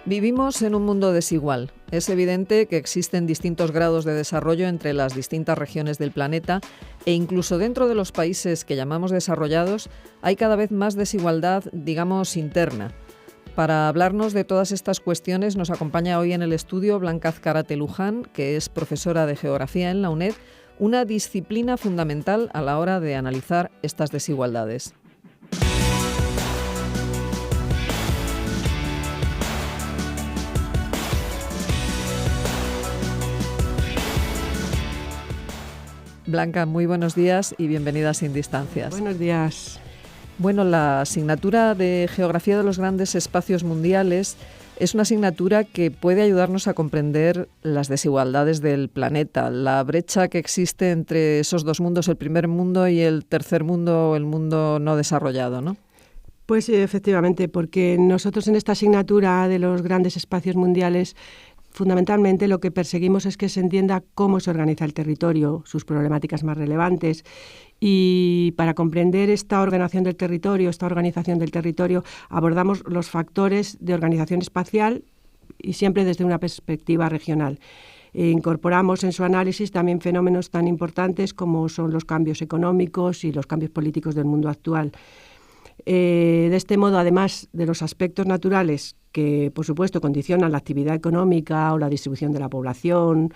Vivimos en un mundo desigual. Es evidente que existen distintos grados de desarrollo entre las distintas regiones del planeta e incluso dentro de los países que llamamos desarrollados hay cada vez más desigualdad, digamos, interna. Para hablarnos de todas estas cuestiones nos acompaña hoy en el estudio Blanca Azcárate Luján, que es profesora de Geografía en la UNED, una disciplina fundamental a la hora de analizar estas desigualdades. Blanca, muy buenos días y bienvenida a Sin Distancias. Buenos días. Bueno, la asignatura de Geografía de los Grandes Espacios Mundiales es una asignatura que puede ayudarnos a comprender las desigualdades del planeta, la brecha que existe entre esos dos mundos, el primer mundo y el tercer mundo, o el mundo no desarrollado, ¿no? Pues sí, efectivamente, porque nosotros en esta asignatura de los grandes espacios mundiales fundamentalmente lo que perseguimos es que se entienda cómo se organiza el territorio, sus problemáticas más relevantes. Y para comprender esta organización del territorio, abordamos los factores de organización espacial y siempre desde una perspectiva regional. Incorporamos en su análisis también fenómenos tan importantes como son los cambios económicos y los cambios políticos del mundo actual. De este modo, además de los aspectos naturales que, por supuesto, condicionan la actividad económica o la distribución de la población,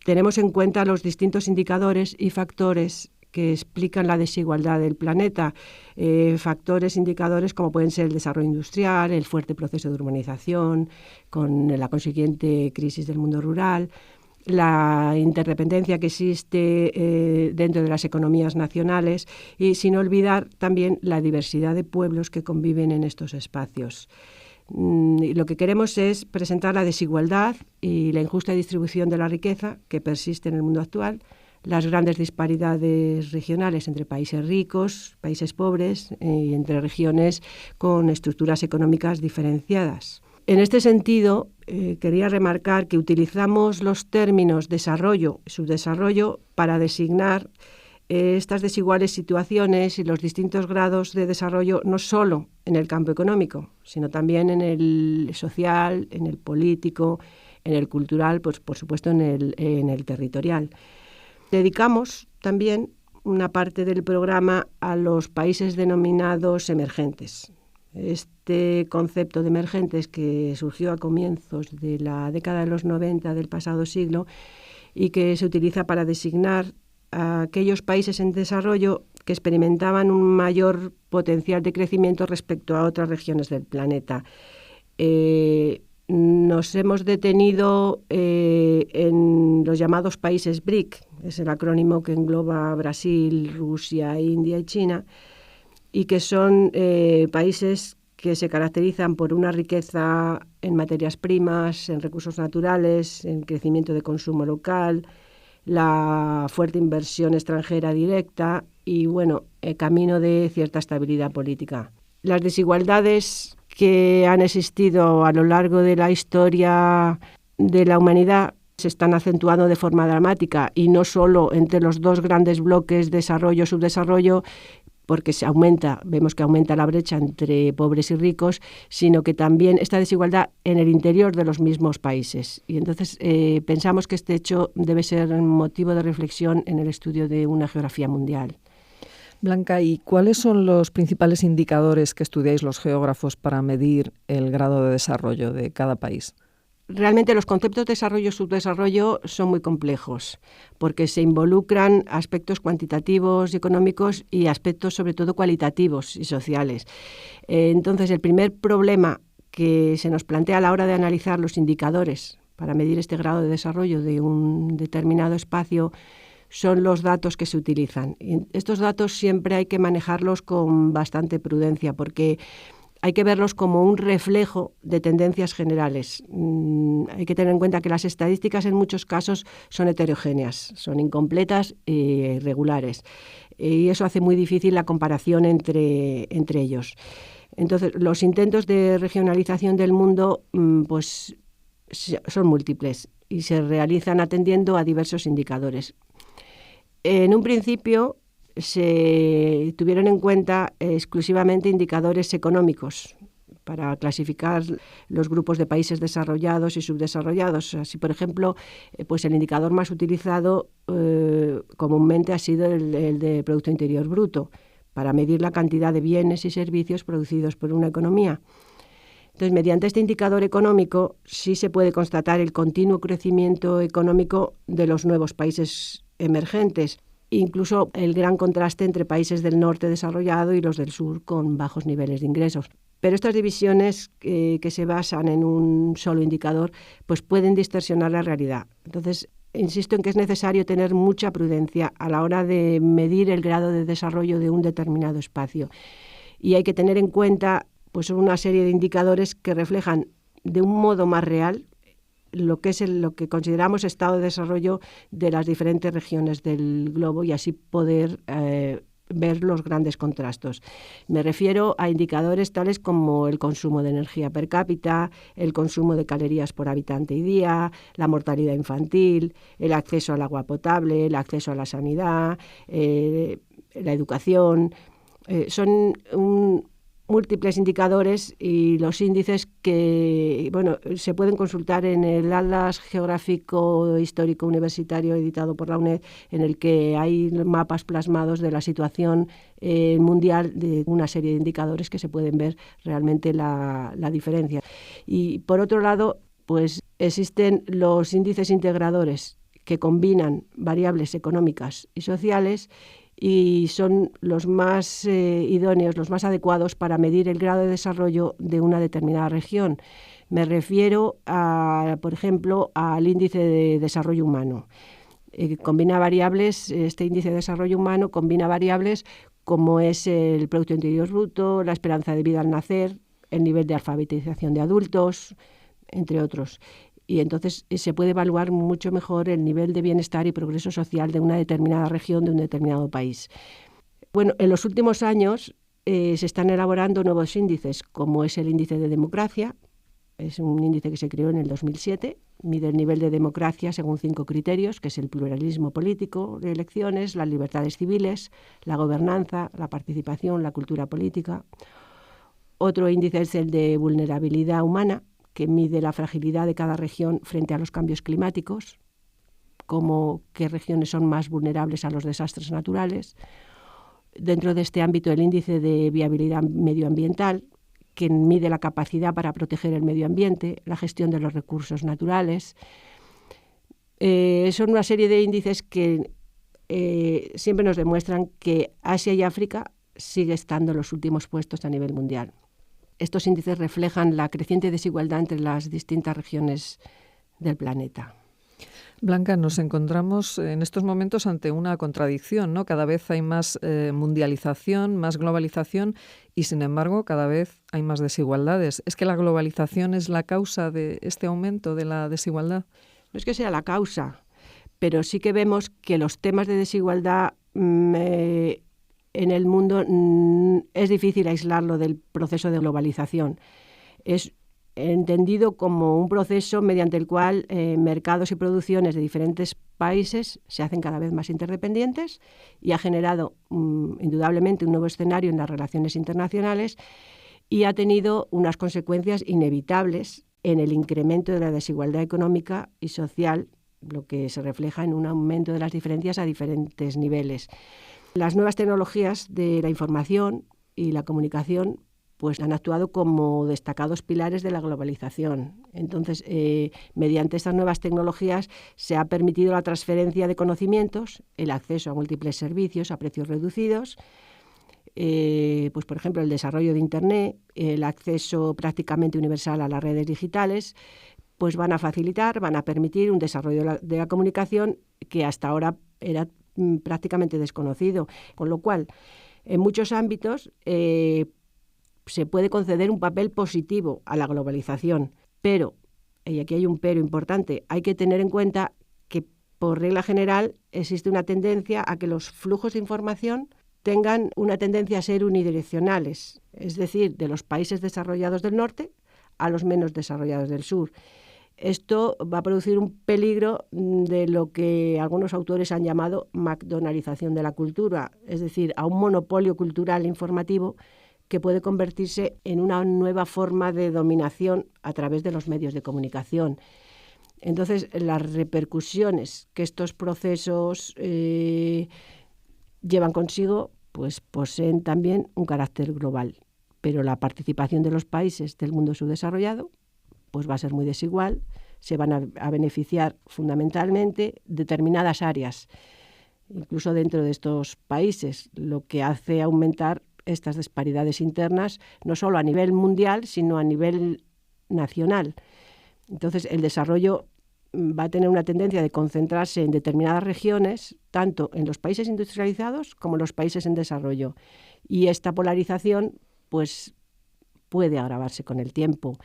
tenemos en cuenta los distintos indicadores y factores que explican la desigualdad del planeta. Indicadores como pueden ser el desarrollo industrial, el fuerte proceso de urbanización, con la consiguiente crisis del mundo rural, la interdependencia que existe dentro de las economías nacionales y sin olvidar también la diversidad de pueblos que conviven en estos espacios. Lo que queremos es presentar la desigualdad y la injusta distribución de la riqueza que persiste en el mundo actual, las grandes disparidades regionales entre países ricos, países pobres y entre regiones con estructuras económicas diferenciadas. En este sentido, quería remarcar que utilizamos los términos desarrollo y subdesarrollo para designar estas desiguales situaciones y los distintos grados de desarrollo no solo en el campo económico, sino también en el social, en el político, en el cultural, pues por supuesto en el territorial. Dedicamos también una parte del programa a los países denominados emergentes. Este concepto de emergentes que surgió a comienzos de la década de los 90 del pasado siglo y que se utiliza para designar a aquellos países en desarrollo que experimentaban un mayor potencial de crecimiento respecto a otras regiones del planeta. Nos hemos detenido en los llamados países BRIC, es el acrónimo que engloba Brasil, Rusia, India y China, y que son países que se caracterizan por una riqueza en materias primas, en recursos naturales, en crecimiento de consumo local, la fuerte inversión extranjera directa y, camino de cierta estabilidad política. Las desigualdades que han existido a lo largo de la historia de la humanidad se están acentuando de forma dramática y no solo entre los dos grandes bloques desarrollo-subdesarrollo, porque vemos que aumenta la brecha entre pobres y ricos, sino que también esta desigualdad en el interior de los mismos países. Y entonces pensamos que este hecho debe ser motivo de reflexión en el estudio de una geografía mundial. Blanca, ¿y cuáles son los principales indicadores que estudiáis los geógrafos para medir el grado de desarrollo de cada país? Realmente los conceptos de desarrollo y subdesarrollo son muy complejos porque se involucran aspectos cuantitativos y económicos y aspectos sobre todo cualitativos y sociales. Entonces, el primer problema que se nos plantea a la hora de analizar los indicadores para medir este grado de desarrollo de un determinado espacio son los datos que se utilizan. Y estos datos siempre hay que manejarlos con bastante prudencia porque hay que verlos como un reflejo de tendencias generales. Hay que tener en cuenta que las estadísticas en muchos casos son heterogéneas, son incompletas e irregulares. Y eso hace muy difícil la comparación entre ellos. Entonces, los intentos de regionalización del mundo son múltiples y se realizan atendiendo a diversos indicadores. En un principio, se tuvieron en cuenta exclusivamente indicadores económicos para clasificar los grupos de países desarrollados y subdesarrollados. Así, por ejemplo, pues el indicador más utilizado comúnmente ha sido el de Producto Interior Bruto, para medir la cantidad de bienes y servicios producidos por una economía. Entonces, mediante este indicador económico sí se puede constatar el continuo crecimiento económico de los nuevos países emergentes, incluso el gran contraste entre países del norte desarrollado y los del sur con bajos niveles de ingresos. Pero estas divisiones que se basan en un solo indicador pues pueden distorsionar la realidad. Entonces, insisto en que es necesario tener mucha prudencia a la hora de medir el grado de desarrollo de un determinado espacio. Y hay que tener en cuenta pues una serie de indicadores que reflejan de un modo más real lo que es lo que consideramos estado de desarrollo de las diferentes regiones del globo y así poder ver los grandes contrastos. Me refiero a indicadores tales como el consumo de energía per cápita, el consumo de calorías por habitante y día, la mortalidad infantil, el acceso al agua potable, el acceso a la sanidad, la educación. Son múltiples indicadores y los índices que se pueden consultar en el Atlas Geográfico Histórico Universitario editado por la UNED, en el que hay mapas plasmados de la situación mundial de una serie de indicadores que se pueden ver realmente la diferencia. Y por otro lado, pues existen los índices integradores que combinan variables económicas y sociales y son los más idóneos, los más adecuados para medir el grado de desarrollo de una determinada región. Me refiero, por ejemplo, al índice de desarrollo humano. Combina variables, este índice de desarrollo humano combina variables como es el Producto Interior Bruto, la esperanza de vida al nacer, el nivel de alfabetización de adultos, entre otros. Y entonces se puede evaluar mucho mejor el nivel de bienestar y progreso social de una determinada región, de un determinado país. Bueno, en los últimos años se están elaborando nuevos índices, como es el índice de democracia. Es un índice que se creó en el 2007, mide el nivel de democracia según 5 criterios, que es el pluralismo político de elecciones, las libertades civiles, la gobernanza, la participación, la cultura política. Otro índice es el de vulnerabilidad humana, que mide la fragilidad de cada región frente a los cambios climáticos, como qué regiones son más vulnerables a los desastres naturales. Dentro de este ámbito, el índice de viabilidad medioambiental, que mide la capacidad para proteger el medio ambiente, la gestión de los recursos naturales. Son una serie de índices que siempre nos demuestran que Asia y África sigue estando en los últimos puestos a nivel mundial. Estos índices reflejan la creciente desigualdad entre las distintas regiones del planeta. Blanca, nos encontramos en estos momentos ante una contradicción, ¿no? Cada vez hay más mundialización, más globalización y, sin embargo, cada vez hay más desigualdades. ¿Es que la globalización es la causa de este aumento de la desigualdad? No es que sea la causa, pero sí que vemos que los temas de desigualdad en el mundo es difícil aislarlo del proceso de globalización. Es entendido como un proceso mediante el cual mercados y producciones de diferentes países se hacen cada vez más interdependientes y ha generado indudablemente un nuevo escenario en las relaciones internacionales y ha tenido unas consecuencias inevitables en el incremento de la desigualdad económica y social, lo que se refleja en un aumento de las diferencias a diferentes niveles. Las nuevas tecnologías de la información y la comunicación pues han actuado como destacados pilares de la globalización. Entonces, mediante estas nuevas tecnologías se ha permitido la transferencia de conocimientos, el acceso a múltiples servicios a precios reducidos, pues por ejemplo el desarrollo de Internet, el acceso prácticamente universal a las redes digitales, pues van a facilitar, van a permitir un desarrollo de la comunicación que hasta ahora era prácticamente desconocido, con lo cual en muchos ámbitos se puede conceder un papel positivo a la globalización, pero, y aquí hay un pero importante, hay que tener en cuenta que por regla general existe una tendencia a que los flujos de información tengan una tendencia a ser unidireccionales, es decir, de los países desarrollados del norte a los menos desarrollados del sur. Esto va a producir un peligro de lo que algunos autores han llamado McDonaldización de la cultura, es decir, a un monopolio cultural e informativo que puede convertirse en una nueva forma de dominación a través de los medios de comunicación. Entonces, las repercusiones que estos procesos llevan consigo, pues poseen también un carácter global. Pero la participación de los países del mundo subdesarrollado pues va a ser muy desigual. Se van a beneficiar fundamentalmente determinadas áreas, incluso dentro de estos países, lo que hace aumentar estas disparidades internas, no solo a nivel mundial, sino a nivel nacional. Entonces, el desarrollo va a tener una tendencia de concentrarse en determinadas regiones, tanto en los países industrializados como en los países en desarrollo. Y esta polarización pues, puede agravarse con el tiempo.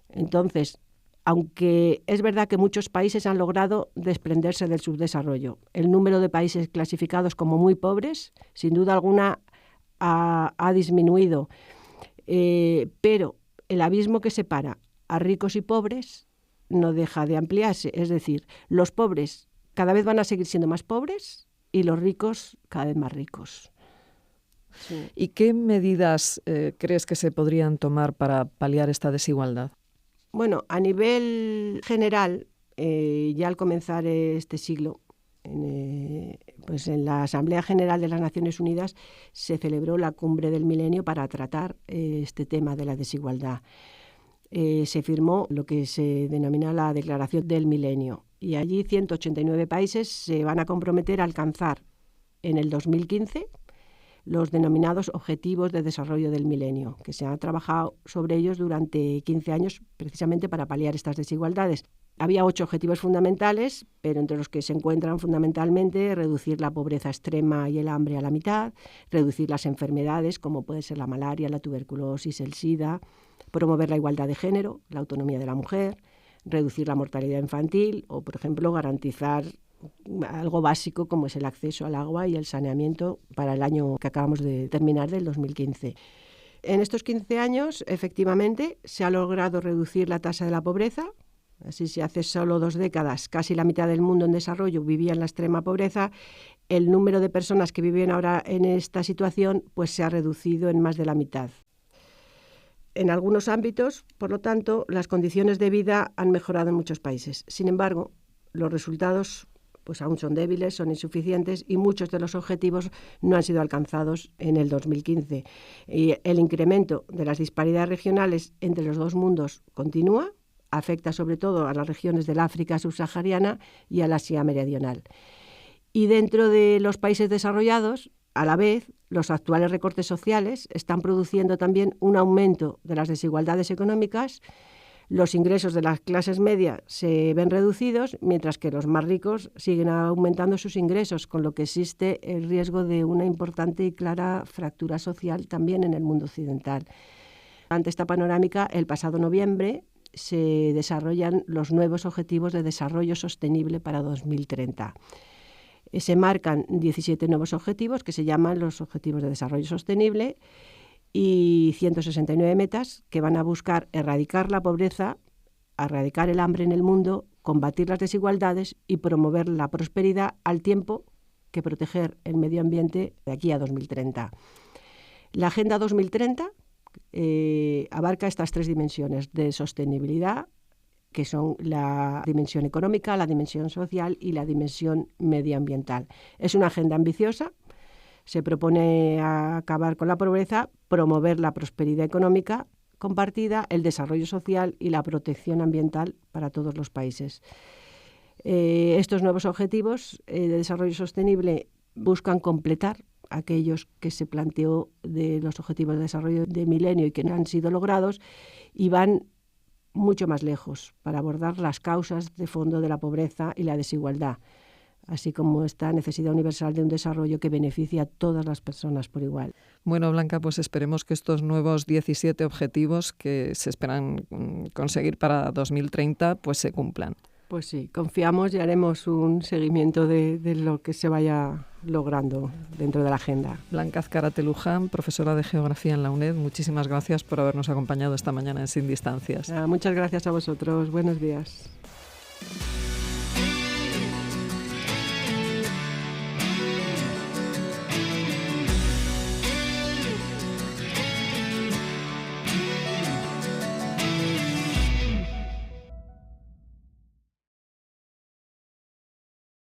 Entonces, aunque es verdad que muchos países han logrado desprenderse del subdesarrollo, el número de países clasificados como muy pobres, sin duda alguna, ha disminuido. Pero el abismo que separa a ricos y pobres no deja de ampliarse. Es decir, los pobres cada vez van a seguir siendo más pobres y los ricos cada vez más ricos. Sí. ¿Y qué medidas crees que se podrían tomar para paliar esta desigualdad? Bueno, a nivel general, ya al comenzar este siglo, pues en la Asamblea General de las Naciones Unidas se celebró la Cumbre del Milenio para tratar este tema de la desigualdad. Se firmó lo que se denomina la Declaración del Milenio y allí 189 países se van a comprometer a alcanzar en el 2015 los denominados Objetivos de Desarrollo del Milenio, que se ha trabajado sobre ellos durante 15 años precisamente para paliar estas desigualdades. Había 8 objetivos fundamentales, pero entre los que se encuentran fundamentalmente reducir la pobreza extrema y el hambre a la mitad, reducir las enfermedades como puede ser la malaria, la tuberculosis, el SIDA, promover la igualdad de género, la autonomía de la mujer, reducir la mortalidad infantil o, por ejemplo, garantizar algo básico como es el acceso al agua y el saneamiento para el año que acabamos de terminar, del 2015. En estos 15 años, efectivamente, se ha logrado reducir la tasa de la pobreza. Así, si hace solo 2 décadas casi la mitad del mundo en desarrollo vivía en la extrema pobreza, el número de personas que viven ahora en esta situación pues se ha reducido en más de la mitad. En algunos ámbitos, por lo tanto, las condiciones de vida han mejorado en muchos países. Sin embargo, los resultados pues aún son débiles, son insuficientes y muchos de los objetivos no han sido alcanzados en el 2015. Y el incremento de las disparidades regionales entre los dos mundos continúa, afecta sobre todo a las regiones del África subsahariana y al Asia meridional. Y dentro de los países desarrollados, a la vez, los actuales recortes sociales están produciendo también un aumento de las desigualdades económicas. Los ingresos de las clases medias se ven reducidos, mientras que los más ricos siguen aumentando sus ingresos, con lo que existe el riesgo de una importante y clara fractura social también en el mundo occidental. Ante esta panorámica, el pasado noviembre se desarrollan los nuevos Objetivos de Desarrollo Sostenible para 2030. Se marcan 17 nuevos objetivos que se llaman los Objetivos de Desarrollo Sostenible y 169 metas que van a buscar erradicar la pobreza, erradicar el hambre en el mundo, combatir las desigualdades y promover la prosperidad al tiempo que proteger el medio ambiente de aquí a 2030. La Agenda 2030 abarca estas 3 dimensiones de sostenibilidad, que son la dimensión económica, la dimensión social y la dimensión medioambiental. Es una agenda ambiciosa. Se propone acabar con la pobreza, promover la prosperidad económica compartida, el desarrollo social y la protección ambiental para todos los países. Estos nuevos objetivos de desarrollo sostenible buscan completar aquellos que se planteó de los objetivos de desarrollo de milenio y que no han sido logrados y van mucho más lejos para abordar las causas de fondo de la pobreza y la desigualdad, así como esta necesidad universal de un desarrollo que beneficie a todas las personas por igual. Bueno, Blanca, pues esperemos que estos nuevos 17 objetivos que se esperan conseguir para 2030 pues se cumplan. Pues sí, confiamos y haremos un seguimiento de lo que se vaya logrando dentro de la agenda. Blanca Azcárate Luján, profesora de Geografía en la UNED, muchísimas gracias por habernos acompañado esta mañana en Sin Distancias. Muchas gracias a vosotros. Buenos días.